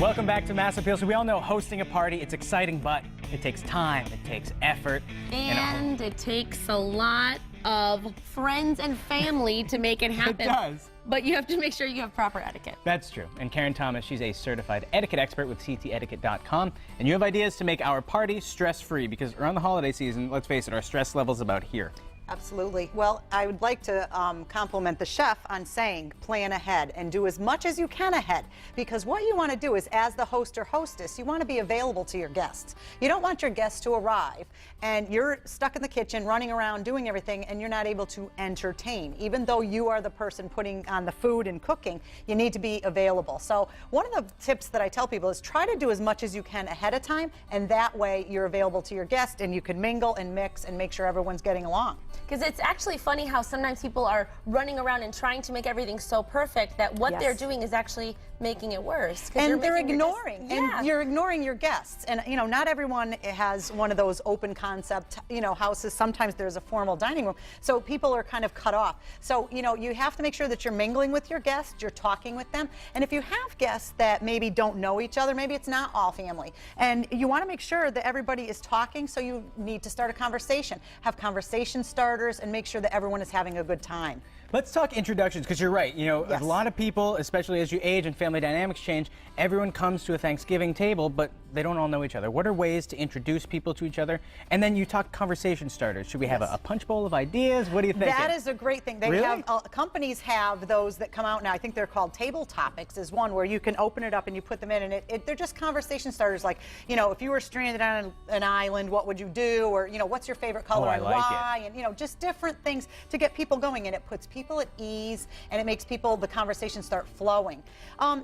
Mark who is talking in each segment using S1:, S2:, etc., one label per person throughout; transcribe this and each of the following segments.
S1: Welcome back to Mass Appeal. So we all know hosting a party, it's exciting, but it takes time, it takes effort.
S2: And it takes a lot of friends and family to make it happen.
S1: It does.
S2: But you have to make sure you have proper etiquette.
S1: That's true. And Karen Thomas, she's a certified etiquette expert with ctetiquette.com. And you have ideas to make our party stress-free, because around the holiday season, let's face it, our stress level's about here.
S3: Absolutely. Well, I would like to compliment the chef on saying plan ahead and do as much as you can ahead, because what you want to do is, as the host or hostess, you want to be available to your guests. You don't want your guests to arrive and you're stuck in the kitchen running around doing everything and you're not able to entertain. Even though you are the person putting on the food and cooking, you need to be available. So one of the tips that I tell people is try to do as much as you can ahead of time, and that way you're available to your guest and you can mingle and mix and make sure everyone's getting along.
S2: Because it's actually funny how sometimes people are running around and trying to make everything so perfect that what they're doing is actually making it worse.
S3: And they're ignoring,
S2: and
S3: you're ignoring your guests. And you know, not everyone has one of those open concept, you know, houses. Sometimes there's a formal dining room, so people are kind of cut off. So you know, you have to make sure that you're mingling with your guests, you're talking with them. And if you have guests that maybe don't know each other, maybe it's not all family, and you want to make sure that everybody is talking, so you need to start a conversation, have conversation starters, and make sure that everyone is having a good time.
S1: Let's talk introductions, because you're right. You know, a lot of people, especially as you age and family dynamics change, everyone comes to a Thanksgiving table, but they don't all know each other. What are ways to introduce people to each other? And then you talk conversation starters. Should we have a punch bowl of ideas? What do you think?
S3: That is a great thing. They have companies have those that come out now. I think they're called table topics, is one where you can open it up and you put them in, and they're just conversation starters. Like, you know, if you were stranded on an island, what would you do? Or, you know, what's your favorite color and why? And, you know, just different things to get people going, and it puts people at ease, and it makes the conversation start flowing.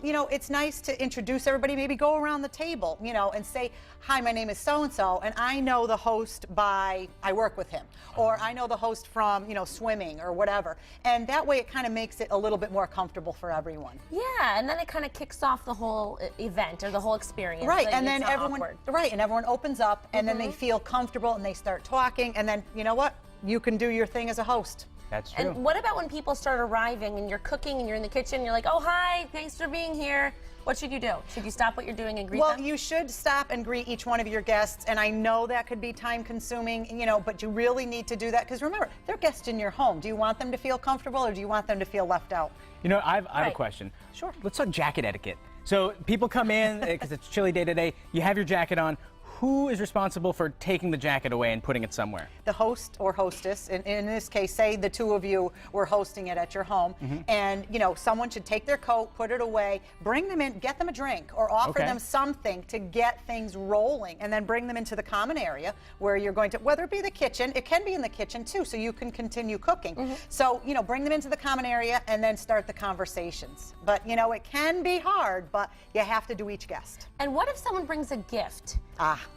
S3: You know, it's nice to introduce everybody, maybe go around the table, you know, and say, hi, my name is so-and-so, and I know the host I work with him, or I know the host from, you know, swimming or whatever. And that way it kind of makes it a little bit more comfortable for everyone.
S2: Yeah, and then it kind of kicks off the whole event or the whole experience.
S3: Right, and then everyone opens up, and then they feel comfortable and they start talking, and then, you know what? You can do your thing as a host.
S1: That's true.
S2: And what about when people start arriving and you're cooking and you're in the kitchen, you're like, oh, hi, thanks for being here. What should you do? Should you stop what you're doing and greet them?
S3: Well, you should stop and greet each one of your guests, and I know that could be time consuming, you know, but you really need to do that, because remember, they're guests in your home. Do you want them to feel comfortable, or do you want them to feel left out?
S1: You know, I have a question.
S3: Sure.
S1: Let's talk jacket etiquette. So people come in, because it's a chilly day today, you have your jacket on. Who is responsible for taking the jacket away and putting it somewhere? The
S3: host or hostess. In this case, say the two of you were hosting it at your home, and you know, someone should take their coat, put it away, bring them in, get them a drink, or offer them something to get things rolling, and then bring them into the common area where you're going to, whether it be the kitchen, it can be in the kitchen too, so you can continue cooking. So, you know, bring them into the common area and then start the conversations. But, you know, it can be hard, but you have to do each guest.
S2: And what if someone brings a gift?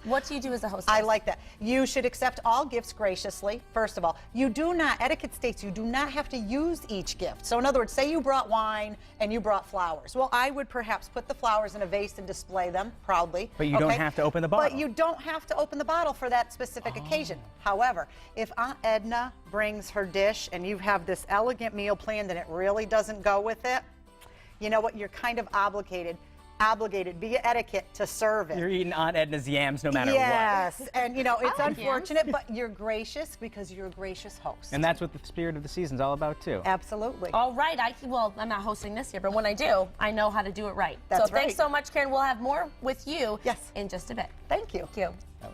S2: What do you do as a hostess?
S3: I like that. You should accept all gifts graciously, first of all. You do not, etiquette states you do not have to use each gift. So in other words, say you brought wine and you brought flowers. Well, I would perhaps put the flowers in a vase and display them proudly.
S1: But you don't have to open the bottle.
S3: But you don't have to open the bottle for that specific occasion. However, if Aunt Edna brings her dish and you have this elegant meal planned and it really doesn't go with it, you know what, you're kind of obligated via etiquette to serve it.
S1: You're eating Aunt Edna's yams no matter what.
S3: Yes, and you know, it's unfortunate, but you're gracious because you're a gracious host.
S1: And that's what the spirit of the season's all about too.
S3: Absolutely.
S2: All right, well, I'm not hosting this year, but when I do, I know how to do it right.
S3: That's
S2: so thanks so much, Karen. We'll have more with you in just a bit.
S3: Thank you.
S2: Thank you.